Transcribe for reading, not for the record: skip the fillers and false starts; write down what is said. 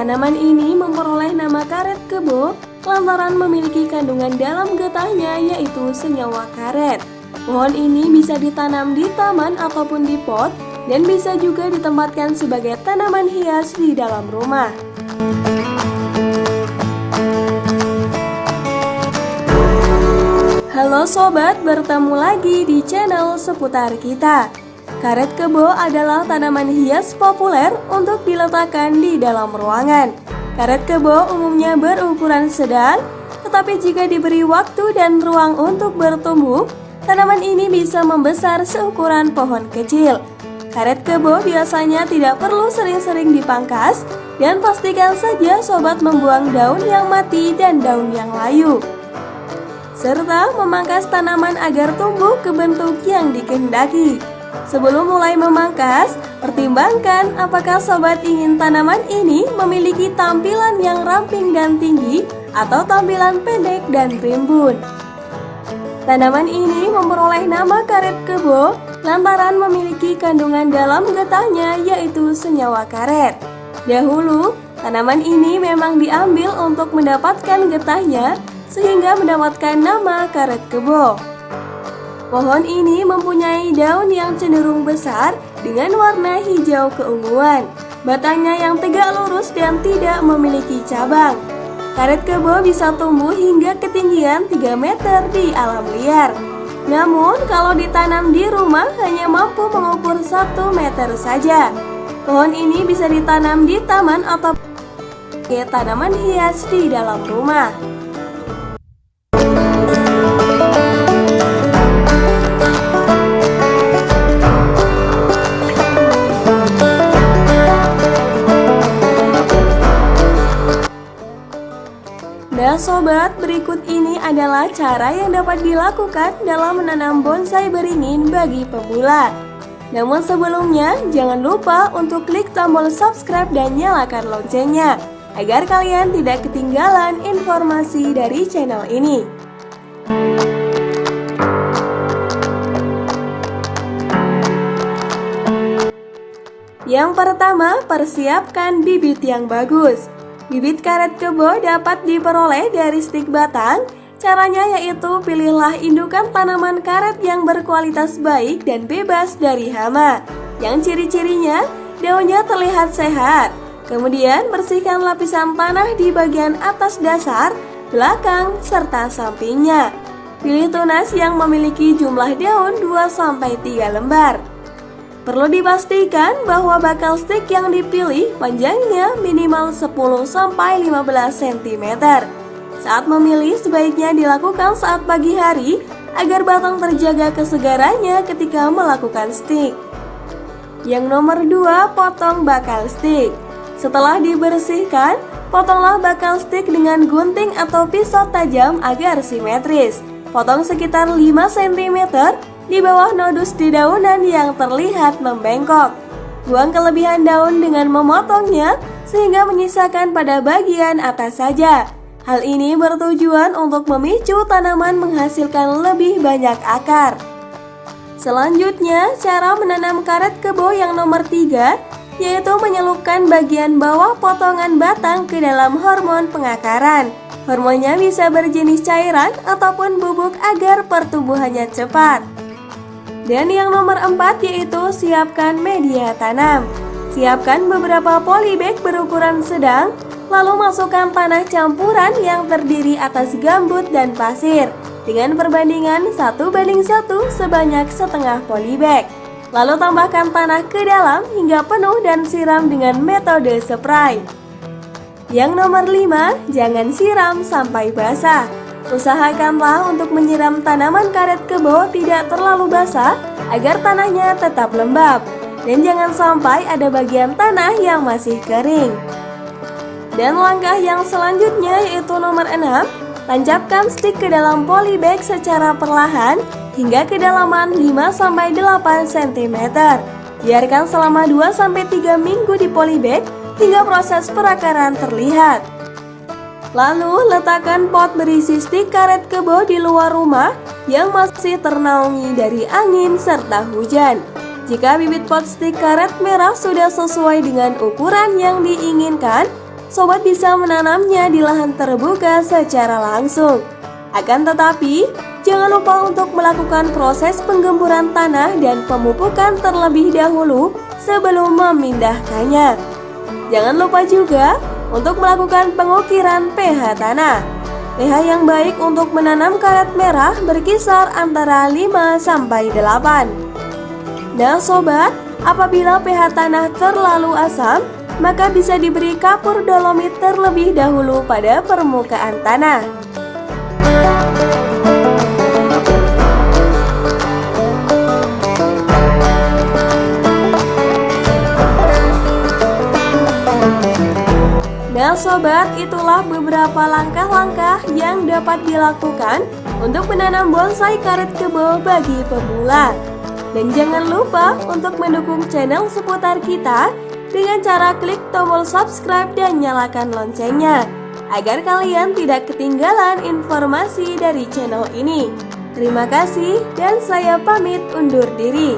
Tanaman ini memperoleh nama karet kebo lantaran memiliki kandungan dalam getahnya yaitu senyawa karet. Pohon ini bisa ditanam di taman ataupun di pot dan bisa juga ditempatkan sebagai tanaman hias di dalam rumah. Halo sobat, bertemu lagi di channel seputar kita. Karet kebo adalah tanaman hias populer untuk diletakkan di dalam ruangan. Karet kebo umumnya berukuran sedang, tetapi jika diberi waktu dan ruang untuk bertumbuh, tanaman ini bisa membesar seukuran pohon kecil. Karet kebo biasanya tidak perlu sering-sering dipangkas, dan pastikan saja sobat membuang daun yang mati dan daun yang layu, serta memangkas tanaman agar tumbuh ke bentuk yang dikehendaki. Sebelum mulai memangkas, pertimbangkan apakah sobat ingin tanaman ini memiliki tampilan yang ramping dan tinggi atau tampilan pendek dan rimbun. Tanaman ini memperoleh nama karet kebo lantaran memiliki kandungan dalam getahnya yaitu senyawa karet. Dahulu, tanaman ini memang diambil untuk mendapatkan getahnya sehingga mendapatkan nama karet kebo. Pohon ini mempunyai daun yang cenderung besar dengan warna hijau keunguan. Batangnya yang tegak lurus dan tidak memiliki cabang. Karet kebo bisa tumbuh hingga ketinggian 3 meter di alam liar. Namun kalau ditanam di rumah hanya mampu mengukur 1 meter saja. Pohon ini bisa ditanam di taman atau sebagai tanaman hias di dalam rumah. Nah sobat, berikut ini adalah cara yang dapat dilakukan dalam menanam bonsai beringin bagi pemula. Namun sebelumnya, jangan lupa untuk klik tombol subscribe dan nyalakan loncengnya, agar kalian tidak ketinggalan informasi dari channel ini. Yang pertama, persiapkan bibit yang bagus. Bibit karet kebo dapat diperoleh dari stik batang. Caranya yaitu pilihlah indukan tanaman karet yang berkualitas baik dan bebas dari hama. Yang ciri-cirinya, daunnya terlihat sehat. Kemudian bersihkan lapisan tanah di bagian atas dasar, belakang, serta sampingnya. Pilih tunas yang memiliki jumlah daun 2-3 lembar. Perlu dipastikan bahwa bakal stik yang dipilih panjangnya minimal 10-15 cm. Saat memilih sebaiknya dilakukan saat pagi hari agar batang terjaga kesegarannya ketika melakukan stik. Yang nomor 2, potong bakal stik. Setelah dibersihkan, potonglah bakal stik dengan gunting atau pisau tajam agar simetris. Potong sekitar 5 cm di bawah nodus dedaunan yang terlihat membengkok. Buang kelebihan daun dengan memotongnya sehingga menyisakan pada bagian atas saja. Hal ini bertujuan untuk memicu tanaman menghasilkan lebih banyak akar. Selanjutnya, cara menanam karet kebo yang nomor 3 yaitu menyelupkan bagian bawah potongan batang ke dalam hormon pengakaran. Hormonnya bisa berjenis cairan ataupun bubuk agar pertumbuhannya cepat. Dan yang nomor 4 yaitu siapkan media tanam. Siapkan beberapa polybag berukuran sedang, lalu masukkan tanah campuran yang terdiri atas gambut dan pasir dengan perbandingan 1:1 sebanyak setengah polybag. Lalu tambahkan tanah ke dalam hingga penuh dan siram dengan metode spray. Yang nomor 5, jangan siram sampai basah. Usahakanlah untuk menyiram tanaman karet kebo tidak terlalu basah agar tanahnya tetap lembab. Dan jangan sampai ada bagian tanah yang masih kering. Dan langkah yang selanjutnya yaitu nomor 6, tancapkan stik ke dalam polybag secara perlahan hingga kedalaman 5-8 cm. Biarkan selama 2-3 minggu di polybag hingga proses perakaran terlihat. Lalu letakkan pot berisi stik karet kebo di luar rumah yang masih ternaungi dari angin serta hujan. Jika bibit pot stik karet merah sudah sesuai dengan ukuran yang diinginkan, sobat bisa menanamnya di lahan terbuka secara langsung. Akan tetapi, jangan lupa untuk melakukan proses penggemburan tanah dan pemupukan terlebih dahulu sebelum memindahkannya. Jangan lupa juga untuk melakukan pengukiran pH tanah. pH yang baik untuk menanam karet merah berkisar antara 5-8. Nah sobat, apabila pH tanah terlalu asam, maka bisa diberi kapur dolomit terlebih dahulu pada permukaan tanah. Nah sobat, itulah beberapa langkah-langkah yang dapat dilakukan untuk menanam bonsai karet kebo bagi pemula. Dan jangan lupa untuk mendukung channel seputar kita dengan cara klik tombol subscribe dan nyalakan loncengnya, agar kalian tidak ketinggalan informasi dari channel ini. Terima kasih dan saya pamit undur diri.